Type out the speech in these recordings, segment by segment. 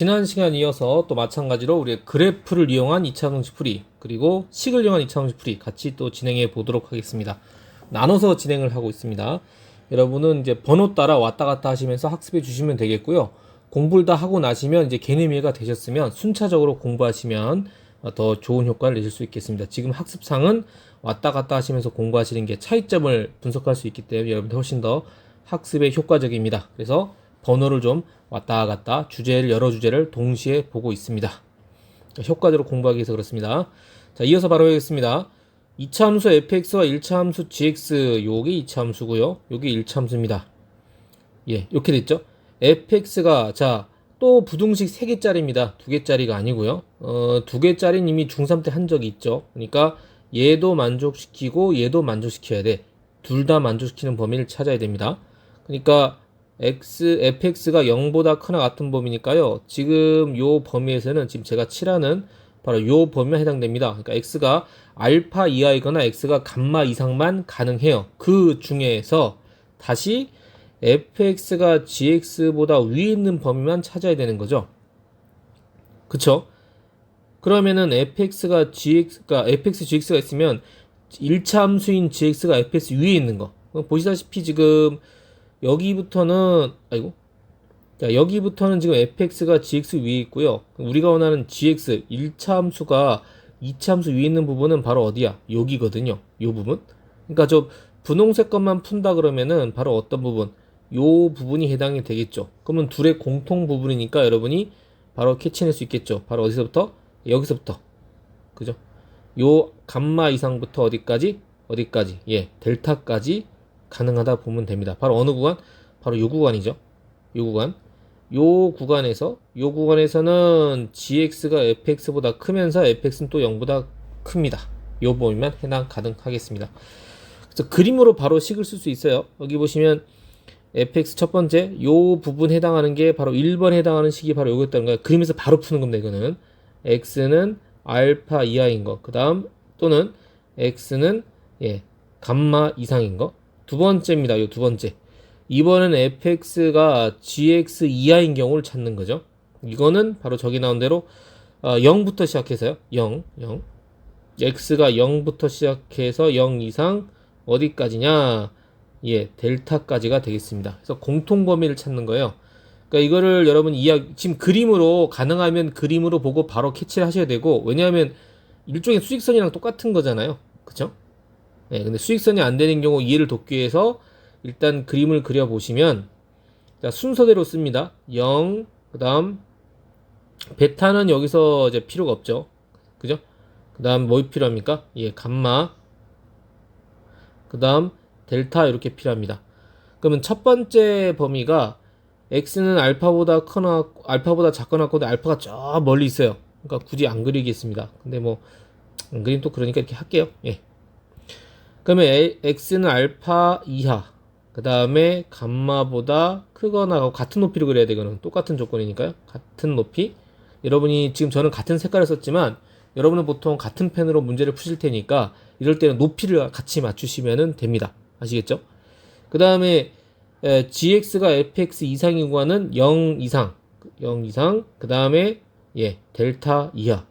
지난 시간 이어서 또 마찬가지로 우리 그래프를 이용한 2차 공식 풀이 그리고 식을 이용한 2차 공식 풀이 같이 또 진행해 보도록 하겠습니다. 나눠서 진행을 하고 있습니다. 여러분은 이제 번호 따라 왔다 갔다 하시면서 학습해 주시면 되겠고요. 공부를 다 하고 나시면 이제 개념이해가 되셨으면 순차적으로 공부하시면 더 좋은 효과를 내실 수 있겠습니다. 지금 학습상은 왔다 갔다 하시면서 공부하시는 게 차이점을 분석할 수 있기 때문에 여러분들 훨씬 더 학습에 효과적입니다. 그래서 번호를 좀 왔다 갔다 주제를 여러 주제를 동시에 보고 있습니다. 효과적으로 공부하기 위해서 그렇습니다. 자, 이어서 바로 하겠습니다. 2차 함수 fx와 1차 함수 gx 요게 2차 함수고요. 요게 1차 함수입니다. 예, 이렇게 됐죠? fx가 또 부등식 3개짜리입니다. 2개짜리가 아니고요. 2개짜리는 이미 중3 때 한 적이 있죠. 그러니까 얘도 만족시키고 얘도 만족시켜야 돼. 둘 다 만족시키는 범위를 찾아야 됩니다. 그러니까 fx가 0보다 크나 같은 범위니까요. 지금 요 범위에서는 지금 제가 칠하는 바로 요 범위에 해당됩니다. 그러니까 x가 알파 이하이거나 x가 감마 이상만 가능해요. 그 중에서 다시 fx가 gx보다 위에 있는 범위만 찾아야 되는 거죠. 그쵸? 그러면은 fx가 gx가 있으면 1차 함수인 gx가 fx 위에 있는 거. 보시다시피 지금 여기부터는 여기부터는 지금 fx가 gx 위에 있고요. 우리가 원하는 gx 1차 함수가 2차 함수 위에 있는 부분은 바로 어디야? 여기거든요. 요 부분. 그러니까 저 분홍색 것만 푼다 그러면은 바로 어떤 부분? 요 부분이 해당이 되겠죠. 그러면 둘의 공통 부분이니까 여러분이 바로 캐치낼 수 있겠죠. 바로 어디서부터? 여기서부터. 그죠? 요 감마 이상부터 어디까지? 예, 델타까지 가능하다 보면 됩니다. 바로 어느 구간? 바로 요 구간이죠. 요 구간. 요 구간에서는 gx가 fx보다 크면서 fx는 또 0보다 큽니다. 요 범위만 해당 가능하겠습니다. 그래서 그림으로 바로 식을 쓸 수 있어요. 여기 보시면 fx 첫 번째 요 부분 해당하는 게 바로 1번 해당하는 식이 바로 요거였다는 거예요. 그림에서 바로 푸는 겁니다. 이거는 x는 알파 이하인 거, 그 다음 또는 x는 감마 이상인 거. 두 번째입니다. 요 두 번째. 이번엔 fx가 gx 이하인 경우를 찾는 거죠. 이거는 바로 저기 나온 대로 0부터 시작해서요. 0. x가 0부터 시작해서 0 이상 어디까지냐? 예, 델타까지가 되겠습니다. 그래서 공통 범위를 찾는 거예요. 그러니까 이거를 여러분 지금 그림으로 가능하면 그림으로 보고 바로 캐치를 하셔야 되고, 왜냐하면 일종의 수직선이랑 똑같은 거잖아요. 그쵸? 네, 근데 수직선이 안 되는 경우 이해를 돕기 위해서 일단 그림을 그려보시면, 자, 순서대로 씁니다. 0, 그 다음, 베타는 여기서 이제 필요가 없죠. 그죠? 그 다음 뭐 필요합니까? 예, 감마. 그 다음, 델타 이렇게 필요합니다. 그러면 첫 번째 범위가 x는 알파보다 작거나 같고 알파가 저 멀리 있어요. 그러니까 굳이 안 그리겠습니다. 근데 뭐 안 그림 또 그러니까 이렇게 할게요. 예. 그러면 x는 알파 이하, 그 다음에 감마보다 크거나 같은 높이로 그려야 되거든. 똑같은 조건이니까요. 같은 높이. 여러분이 지금 저는 같은 색깔을 썼지만 여러분은 보통 같은 펜으로 문제를 푸실 테니까 이럴 때는 높이를 같이 맞추시면 됩니다. 아시겠죠? 그 다음에 gx가 fx 이상인 구간은 0 이상, 그 다음에 델타 이하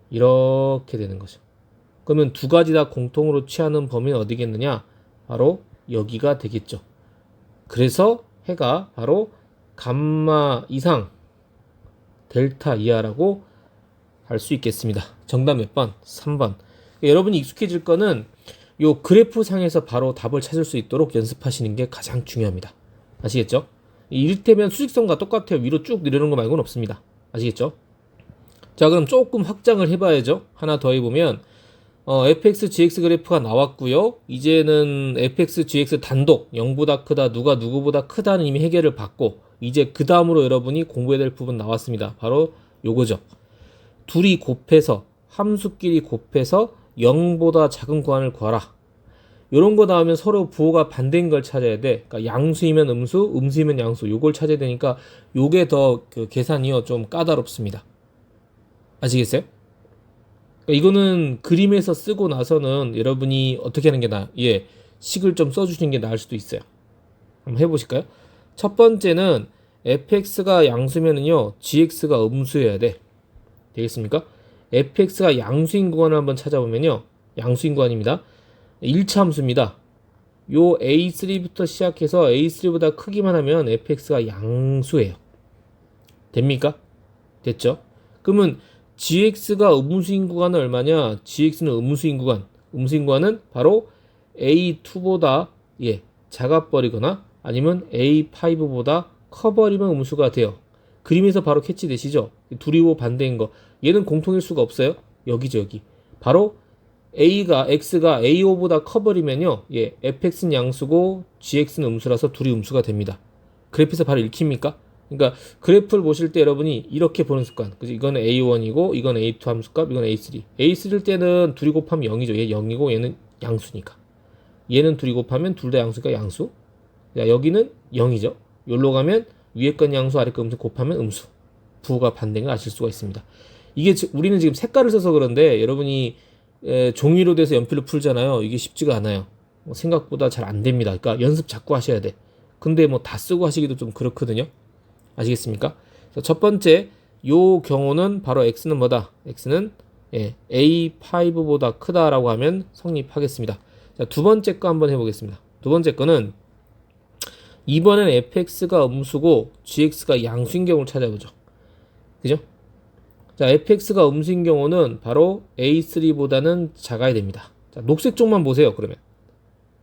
이렇게 되는 거죠. 그러면 두 가지 다 공통으로 취하는 범위는 어디겠느냐? 바로 여기가 되겠죠. 그래서 해가 바로 감마 이상 델타 이하라고 할 수 있겠습니다. 정답 몇 번? 3번. 여러분이 익숙해질 거는 요 그래프 상에서 바로 답을 찾을 수 있도록 연습하시는 게 가장 중요합니다. 아시겠죠? 이를테면 수직선과 똑같아요. 위로 쭉 내려오는 거 말고는 없습니다. 아시겠죠? 자, 그럼 조금 확장을 해봐야죠. 하나 더 해보면 fx, gx 그래프가 나왔고요. 이제는 fx, gx 단독 0보다 크다, 누가 누구보다 크다는 이미 해결을 받고 이제 그 다음으로 여러분이 공부해야 될 부분 나왔습니다. 바로 요거죠. 둘이 곱해서 함수끼리 곱해서 0보다 작은 구간을 구하라. 요런 거 나오면 서로 부호가 반대인 걸 찾아야 돼. 그러니까 양수이면 음수, 음수이면 양수. 요걸 찾아야 되니까 요게 더 그 계산이요 좀 까다롭습니다. 아시겠어요? 그러니까 이거는 그림에서 쓰고 나서는 여러분이 어떻게 하는 게 식을 좀 써주시는 게 나을 수도 있어요. 한번 해보실까요? 첫 번째는 fx가 양수면은요, gx가 음수여야 돼. 되겠습니까? fx가 양수인 구간을 한번 찾아보면요, 양수인 구간입니다. 1차 함수입니다. 요 a3부터 시작해서 a3보다 크기만 하면 fx가 양수예요. 됩니까? 됐죠? 그러면 gx가 음수인 구간은 얼마냐? gx는 음수인 구간. 음수인 구간은 바로 a2보다 작아버리거나 아니면 a5보다 커버리면 음수가 돼요. 그림에서 바로 캐치되시죠? 둘이고 반대인 거. 얘는 공통일 수가 없어요. 여기죠, 여기. 바로 x가 a5보다 커버리면요, fx는 양수고 gx는 음수라서 둘이 음수가 됩니다. 그래프에서 바로 읽힙니까? 그러니까 그래프를 보실 때 여러분이 이렇게 보는 습관. 그죠? 이거는 a1이고 이건 a2 함수값, 이건 a3. a3일 때는 둘이 곱하면 0이죠. 얘 0이고 얘는 양수니까. 얘는 둘이 곱하면 둘 다 양수니까 양수. 자, 여기는 0이죠. 여기로 가면 위에 건 양수, 아래 건 음수 곱하면 음수. 부호가 반대인 걸 아실 수가 있습니다. 이게 우리는 지금 색깔을 써서 그런데 여러분이 종이로 돼서 연필로 풀잖아요. 이게 쉽지가 않아요. 생각보다 잘 안 됩니다. 그러니까 연습 자꾸 하셔야 돼. 근데 뭐 다 쓰고 하시기도 좀 그렇거든요. 아시겠습니까? 첫 번째 요 경우는 바로 x는 뭐다? x는 a5보다 크다라고 하면 성립하겠습니다. 자, 두 번째 거 한번 해보겠습니다. 두 번째 거는 이번엔 fx가 음수고 gx가 양수인 경우를 찾아보죠. 그죠? 자, fx가 음수인 경우는 바로 a3보다는 작아야 됩니다. 자, 녹색 쪽만 보세요. 그러면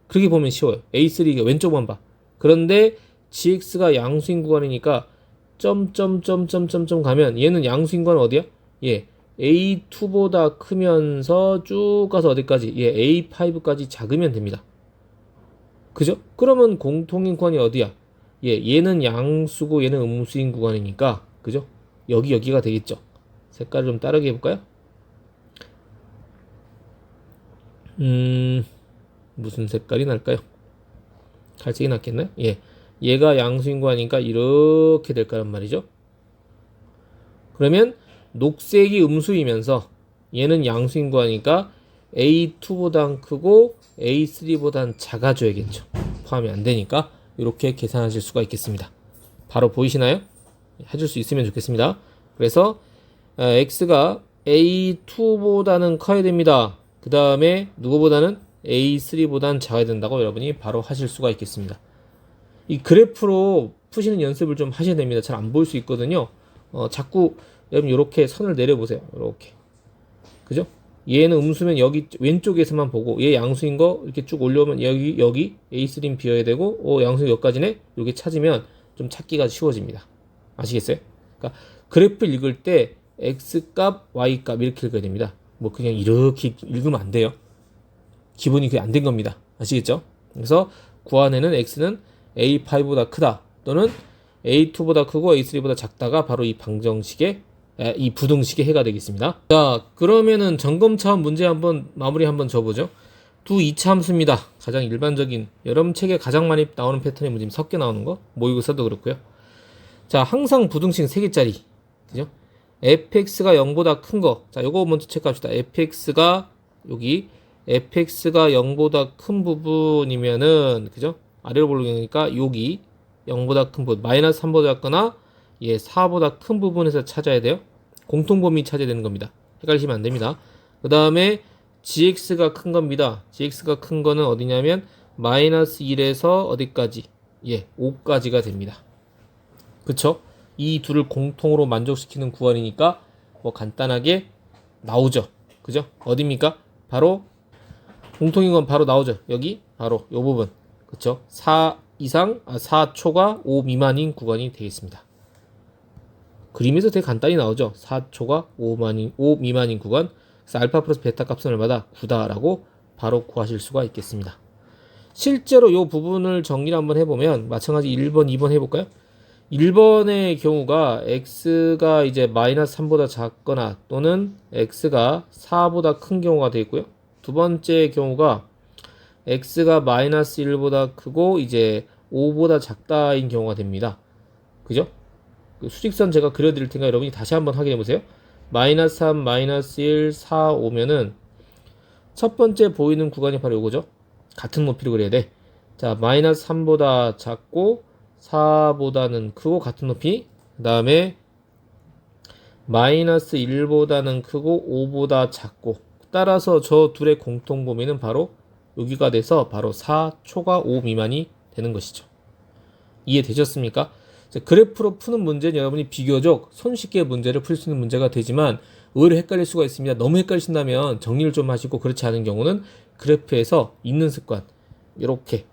그렇게 보면 쉬워요. a3가 왼쪽만 봐. 그런데 gx가 양수인 구간이니까 점점점점점점 가면 얘는 양수인 구간 어디야? a2보다 크면서 쭉 가서 어디까지? a5까지 작으면 됩니다. 그죠? 그러면 공통인 구간이 어디야? 얘는 양수고 얘는 음수인 구간이니까, 그죠? 여기가 되겠죠. 색깔을 좀 다르게 해볼까요? 무슨 색깔이 날까요? 갈색이 낫겠나요? 얘가 양수인 구간이니까 이렇게 될 거란 말이죠. 그러면 녹색이 음수이면서 얘는 양수인 구간이니까 A2보단 크고 A3보단 작아져야겠죠. 포함이 안 되니까 이렇게 계산하실 수가 있겠습니다. 바로 보이시나요? 해줄 수 있으면 좋겠습니다. 그래서 X가 A2보다는 커야 됩니다. 그 다음에 누구보다는 A3보다는 작아야 된다고 여러분이 바로 하실 수가 있겠습니다. 이 그래프로 푸시는 연습을 좀 하셔야 됩니다. 잘 안 보일 수 있거든요. 자꾸 여러분 이렇게 선을 내려보세요. 이렇게. 그죠? 얘는 음수면 여기 왼쪽에서만 보고 얘 양수인 거 이렇게 쭉 올려오면 여기 A3는 비워야 되고 양수 여기까지네. 여기 찾으면 좀 찾기가 쉬워집니다. 아시겠어요? 그러니까 그래프 읽을 때 X값, Y값 이렇게 읽어야 됩니다. 뭐 그냥 이렇게 읽으면 안 돼요. 기본이 그게 안 된 겁니다. 아시겠죠? 그래서 구안에는 X는 A5보다 크다 또는 A2보다 크고 A3보다 작다가 바로 이 방정식의 이 부등식의 해가 되겠습니다. 자, 그러면은 점검차원 문제 한번 마무리 한번 줘보죠. 두 2차 함수입니다. 가장 일반적인 여러분 책에 가장 많이 나오는 패턴의 문제 섞여 나오는 거 모의고사도 그렇고요. 자, 항상 부등식 3개짜리 그죠? fx가 0보다 큰 거. 자, 요거 먼저 체크합시다. fx가 여기 fx가 0보다 큰 부분이면은 그죠? 아래로 볼게니까 여기 0보다 큰 부분 마이너스 3보다 작거나 4보다 큰 부분에서 찾아야 돼요. 공통범위 찾아야 되는 겁니다. 헷갈리시면 안 됩니다. 그 다음에 gx가 큰 겁니다. gx가 큰 거는 어디냐면 마이너스 1에서 어디까지? 5까지가 됩니다. 그쵸? 이 둘을 공통으로 만족시키는 구간이니까 뭐 간단하게 나오죠. 그죠? 어디입니까? 바로 공통인 건 바로 나오죠. 여기 바로 요 부분. 그쵸? 4초가 5 미만인 구간이 되겠습니다. 그림에서 되게 간단히 나오죠. 4초가 5 미만인 구간. 그래서 알파 플러스 베타 값은 얼마다? 9다라고 바로 구하실 수가 있겠습니다. 실제로 이 부분을 정리를 한번 해보면 마찬가지 1번, 2번 해볼까요? 1번의 경우가 x가 이제 마이너스 3보다 작거나 또는 x가 4보다 큰 경우가 되겠고요. 두 번째 경우가 x가 마이너스 1보다 크고 이제 5보다 작다인 경우가 됩니다. 그죠? 그 수직선 제가 그려드릴 테니까 여러분이 다시 한번 확인해 보세요. 마이너스 3, 마이너스 1, 4 오면은 첫 번째 보이는 구간이 바로 요거죠. 같은 높이로 그려야 돼. 자, 마이너스 3보다 작고 4보다는 크고 같은 높이, 그 다음에 마이너스 1보다는 크고 5보다 작고, 따라서 저 둘의 공통 범위는 바로 여기가 돼서 바로 4초가 5 미만이 되는 것이죠. 이해되셨습니까? 그래프로 푸는 문제는 여러분이 비교적 손쉽게 문제를 풀 수 있는 문제가 되지만 의외로 헷갈릴 수가 있습니다. 너무 헷갈리신다면 정리를 좀 하시고, 그렇지 않은 경우는 그래프에서 있는 습관, 이렇게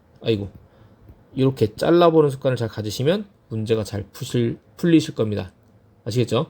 잘라보는 습관을 잘 가지시면 문제가 잘 풀리실 겁니다. 아시겠죠?